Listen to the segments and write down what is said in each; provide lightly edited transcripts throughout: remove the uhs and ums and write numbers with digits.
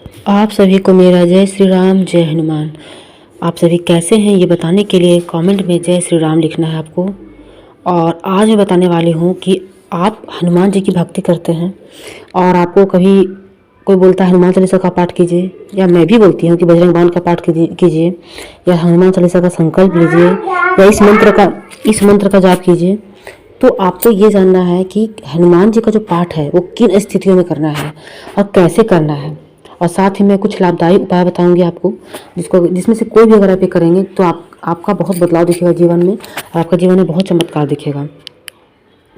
आप सभी को मेरा जय श्री राम, जय हनुमान। आप सभी कैसे हैं ये बताने के लिए कमेंट में जय श्री राम लिखना है आपको। और आज मैं बताने वाली हूँ कि आप हनुमान जी की भक्ति करते हैं और आपको कभी कोई बोलता है हनुमान चालीसा का पाठ कीजिए, या मैं भी बोलती हूँ कि बजरंग बाण का पाठ कीजिए, या हनुमान चालीसा का संकल्प लीजिए, या इस मंत्र का जाप कीजिए। तो आपको ये जानना है कि हनुमान जी का जो पाठ है वो किन स्थितियों में करना है और कैसे करना है। और साथ ही मैं कुछ लाभदायी उपाय बताऊंगी आपको, जिसमें से कोई भी अगर आप ये करेंगे तो आपका बहुत बदलाव दिखेगा जीवन में, और आपका जीवन में बहुत चमत्कार दिखेगा।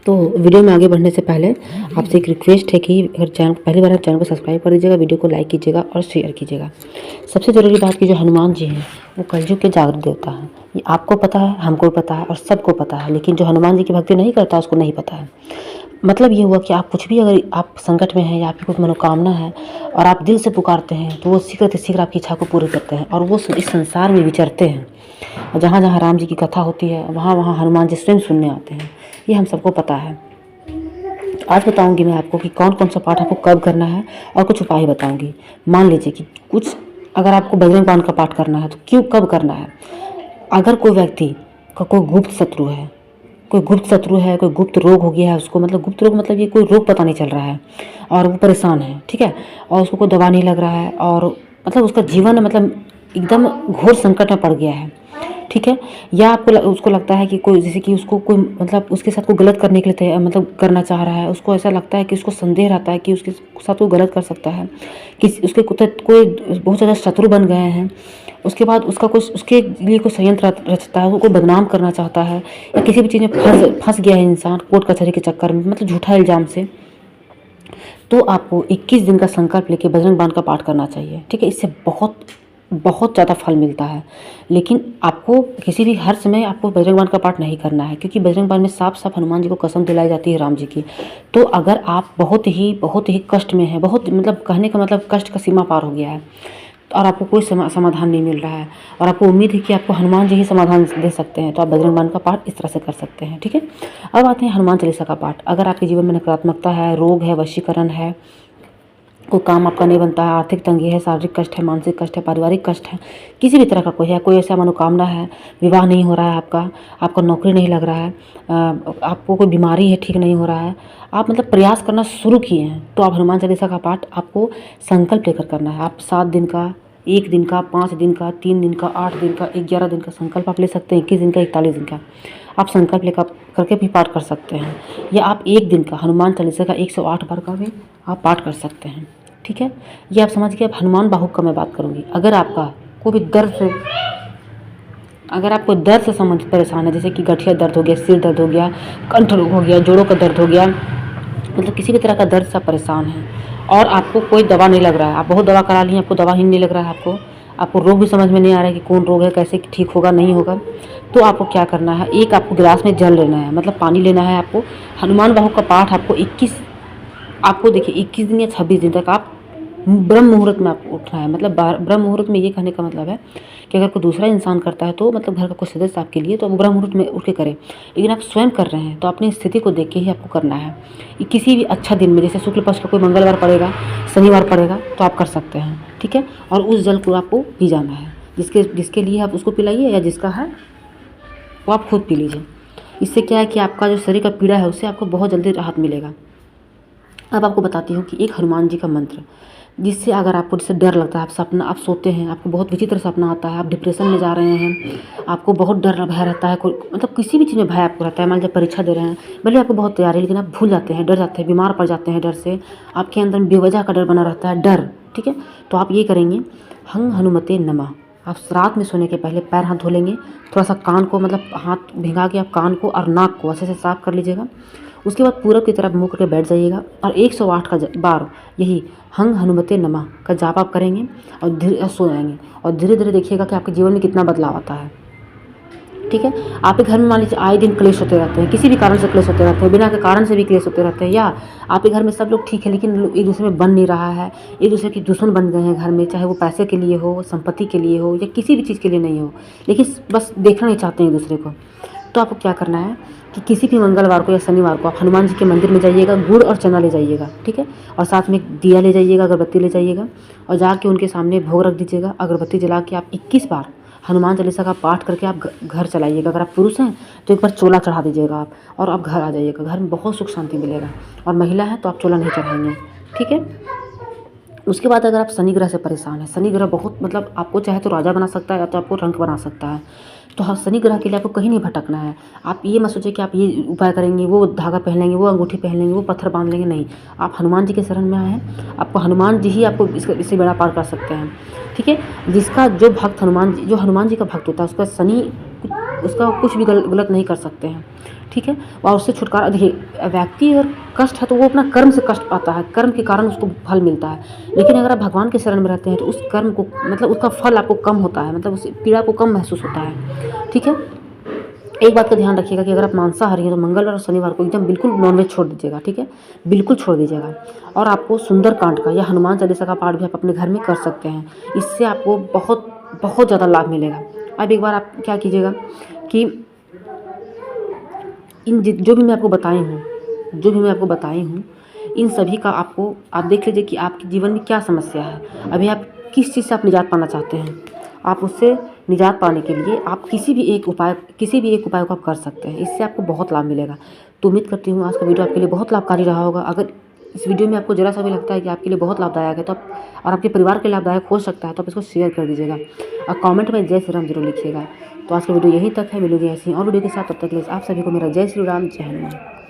तो वीडियो में आगे बढ़ने से पहले आपसे एक रिक्वेस्ट है कि अगर पहली बार आप चैनल को सब्सक्राइब कर दीजिएगा, वीडियो को लाइक कीजिएगा और शेयर कीजिएगा। सबसे ज़रूरी बात कि जो हनुमान जी हैं वो कलयुग के जागृत देवता हैं। ये आपको पता है, हमको पता है और सबको पता है, लेकिन जो हनुमान जी की भक्ति नहीं करता उसको नहीं पता है। मतलब ये हुआ कि आप कुछ भी, अगर आप संकट में हैं या आपकी कुछ मनोकामना है और आप दिल से पुकारते हैं तो वो शीघ्र आपकी इच्छा को पूरी करते हैं, और वो इस संसार में विचरते हैं। और जहाँ जहाँ राम जी की कथा होती है वहाँ वहाँ हनुमान जी स्वयं सुनने आते हैं। ये हम सबको पता है। तो आज बताऊंगी मैं आपको कि कौन कौन सा पाठ आपको कब करना है, और कुछ उपाय बताऊंगी। मान लीजिए कि कुछ अगर आपको बजरंग बाण का पाठ करना है तो क्यों कब करना है। अगर कोई व्यक्ति का कोई गुप्त शत्रु है, कोई गुप्त रोग हो गया है उसको, मतलब गुप्त रोग मतलब ये कोई रोग पता नहीं चल रहा है और वो परेशान है, ठीक है, और उसको कोई दवा नहीं लग रहा है, और मतलब उसका जीवन मतलब एकदम घोर संकट में पड़ गया है, ठीक है। या आपको उसको लगता है कि कोई, जैसे कि उसको कोई मतलब उसके साथ कोई गलत करने के लिए मतलब करना चाह रहा है, उसको ऐसा लगता है कि उसको संदेह रहता है कि उसके साथ वो गलत कर सकता है, कि उसके कोई बहुत ज़्यादा शत्रु बन गए हैं। उसके बाद उसका कुछ उसके लिए कोई संयंत्र रचता है, उसको बदनाम करना चाहता है, या किसी भी चीज़ में फंस गया है इंसान कोर्ट कचहरी के चक्कर में, मतलब झूठा इल्ज़ाम से। तो आपको 21 दिन का संकल्प लेके बजरंग बाण का पाठ करना चाहिए, ठीक है। इससे बहुत बहुत ज़्यादा फल मिलता है। लेकिन आपको किसी भी हर समय आपको बजरंग बाण का पाठ नहीं करना है, क्योंकि बजरंग बाण में साफ साफ हनुमान जी को कसम दिलाई जाती है राम जी की। तो अगर आप बहुत ही कष्ट में हैं, बहुत मतलब कहने का मतलब कष्ट का सीमा पार हो गया है, और आपको कोई समाधान नहीं मिल रहा है, और आपको उम्मीद है कि आपको हनुमान जी ही समाधान दे सकते हैं, तो आप बजरंग बाण का पाठ इस तरह से कर सकते हैं, ठीक है। अब आते हैं हनुमान चालीसा का पाठ। अगर आपके जीवन में नकारात्मकता है, रोग है, वशीकरण है, कोई काम आपका नहीं बनता है, आर्थिक तंगी है, शारीरिक कष्ट है, मानसिक कष्ट है, पारिवारिक कष्ट है, किसी भी तरह का कोई है, कोई ऐसा मनोकामना है, विवाह नहीं हो रहा है आपका नौकरी नहीं लग रहा है, आपको कोई बीमारी है, ठीक नहीं हो रहा है, आप मतलब प्रयास करना शुरू किए हैं, तो आप हनुमान चालीसा का पाठ आपको संकल्प लेकर करना है। आप 7 दिन का, 1 दिन का, 5 दिन का, 3 दिन का, 8 दिन का, 11 दिन का संकल्प आप ले सकते हैं। 21 दिन का, 41 दिन का आप संकल्प लेकर करके भी पाठ कर सकते हैं, या आप 1 दिन का हनुमान चालीसा का 108 बार का भी आप पाठ कर सकते हैं, ठीक है। ये आप समझ के, अब हनुमान बाहुक का मैं बात करूँगी। अगर आपका कोई भी अगर आपको दर्द से संबंधित परेशान है, जैसे कि गठिया दर्द हो गया, सिर दर्द हो गया, कंठ रोग हो गया, जोड़ों का दर्द हो गया, मतलब किसी भी तरह का दर्द से आप परेशान हैं और आपको कोई दवा नहीं लग रहा है, आप बहुत दवा करा ली, आपको दवा ही नहीं लग रहा है, आपको रोग भी समझ में नहीं आ रहा है कि कौन रोग है, कैसे ठीक होगा नहीं होगा, तो आपको क्या करना है, एक आपको गिलास में जल लेना है, मतलब पानी लेना है आपको। हनुमान बाहुक का पाठ आपको देखिए 21 दिन या 26 दिन तक आप ब्रह्म मुहूर्त में आपको उठना है। मतलब ब्रह्म मुहूर्त में ये कहने का मतलब है कि अगर कोई दूसरा इंसान करता है तो मतलब घर का कोई सदस्य आपके लिए, तो आप ब्रह्म मुहूर्त में उठ के करें, लेकिन आप स्वयं कर रहे हैं तो अपनी स्थिति को देख के ही आपको करना है। किसी भी अच्छा दिन में, जैसे शुक्ल पक्ष का कोई मंगलवार पड़ेगा, शनिवार पड़ेगा, तो आप कर सकते हैं, ठीक है। और उस जल को आपको पी जाना है, जिसके लिए आप उसको पिलाइए, या जिसका है वो आप खुद पी लीजिए। इससे क्या है कि आपका जो शरीर का पीड़ा है उससे आपको बहुत जल्दी राहत मिलेगा। अब आपको बताती हूँ कि एक हनुमान जी का मंत्र, जिससे अगर आपको जैसे डर लगता है, आप सोते हैं, आपको बहुत विचित्र सपना आता है, आप डिप्रेशन में जा रहे हैं, आपको बहुत डर भय रहता है, कोई मतलब किसी भी चीज़ में भय आपको रहता है, मान लीजिए परीक्षा दे रहे हैं, भले आपको बहुत तैयारी है, लेकिन आप भूल जाते हैं, डर जाते हैं, बीमार पड़ जाते हैं डर से, आपके अंदर बेवजह का डर बना रहता है, डर, ठीक है। तो आप ये करेंगे, हंग हनुमते नमः। आप रात में सोने के पहले पैर हाथ धो लेंगे, थोड़ा सा कान को मतलब हाथ भिंगा के आप कान को और नाक को अच्छे से साफ कर लीजिएगा। उसके बाद पूरब की तरफ मुँह करके बैठ जाइएगा और 108 का बार यही हंग हनुमते नमः का जाप आप करेंगे और धीरे सो जाएंगे, और धीरे धीरे देखिएगा कि आपके जीवन में कितना बदलाव आता है, ठीक है। आपके घर में मान लीजिए आए दिन क्लेश होते रहते हैं, किसी भी कारण से क्लेश होते रहते हैं, बिना के कारण से भी क्लेश होते रहते हैं, या आपके घर में सब लोग ठीक है लेकिन एक दूसरे में बन नहीं रहा है, एक दूसरे के दुश्मन बन गए हैं घर में, चाहे वो पैसे के लिए हो, संपत्ति के लिए हो, या किसी भी चीज़ के लिए नहीं हो, लेकिन बस देखना नहीं चाहते हैं एक दूसरे को, तो आपको क्या करना है कि किसी भी मंगलवार को या शनिवार को आप हनुमान जी के मंदिर में जाइएगा, गुड़ और चना ले जाइएगा, ठीक है, और साथ में एक दिया ले जाइएगा, अगरबत्ती ले जाइएगा और जाके उनके सामने भोग रख दीजिएगा। अगरबत्ती जला के आप 21 बार हनुमान चालीसा का पाठ करके आप घर चलाइएगा। अगर आप पुरुष हैं तो एक बार चोला चढ़ा दीजिएगा आप, और आप घर आ जाइएगा। घर में बहुत सुख शांति मिलेगा। और महिला है तो आप चोला नहीं चढ़ाएंगे, ठीक है। उसके बाद अगर आप शनि ग्रह से परेशान हैं, शनि ग्रह बहुत मतलब आपको चाहे तो राजा बना सकता है या तो आपको रंक बना सकता है। तो हाँ, शनि ग्रह के लिए आपको कहीं नहीं भटकना है। आप ये मत सोचिए कि आप ये उपाय करेंगे, वो धागा पहन लेंगे, वो अंगूठी पहन लेंगे, वो पत्थर बांध लेंगे, नहीं। आप हनुमान जी के शरण में आए हैं, आपको हनुमान जी ही आपको इससे बेड़ा पार कर सकते हैं, ठीक है। जिसका जो भक्त जो हनुमान जी का भक्त होता है उसका शनि उसका कुछ भी गलत नहीं कर सकते हैं, ठीक है। और उससे छुटकारा, देखिए व्यक्ति अगर कष्ट है तो वो अपना कर्म से कष्ट पाता है, कर्म के कारण उसको फल मिलता है। लेकिन अगर आप भगवान के शरण में रहते हैं तो उस कर्म को मतलब उसका फल आपको कम होता है, मतलब उस पीड़ा को कम महसूस होता है, ठीक है। एक बात का ध्यान रखिएगा कि अगर आप मांसाहारी हैं तो मंगलवार और शनिवार को एकदम बिल्कुल नॉनवेज छोड़ दीजिएगा, ठीक है, बिल्कुल छोड़ दीजिएगा। और आपको सुंदरकांड का या हनुमान चालीसा का पाठ भी आप अपने घर में कर सकते हैं। इससे आपको बहुत बहुत ज़्यादा लाभ मिलेगा। अब एक बार आप क्या कीजिएगा कि जो भी मैं आपको बताई हूँ इन सभी का आप देख लीजिए कि आपके जीवन में क्या समस्या है। अभी आप किस चीज़ से आप निजात पाना चाहते हैं, आप उससे निजात पाने के लिए आप किसी भी एक उपाय को आप कर सकते हैं। इससे आपको बहुत लाभ मिलेगा। तो उम्मीद करती हूँ आज का वीडियो आपके लिए बहुत लाभकारी रहा होगा। अगर इस वीडियो में आपको ज़रा सा भी लगता है कि आपके लिए बहुत लाभदायक है तो आप और आपके परिवार के लाभदायक हो सकता है तो आप इसको शेयर कर दीजिएगा और कमेंट में जय श्री राम जरूर लिखिएगा। तो आज का वीडियो यहीं तक है। मिलूंगी ऐसी और वीडियो के साथ, तब तक के लिए आप सभी को मेरा जय श्री राम, जय हनुमान।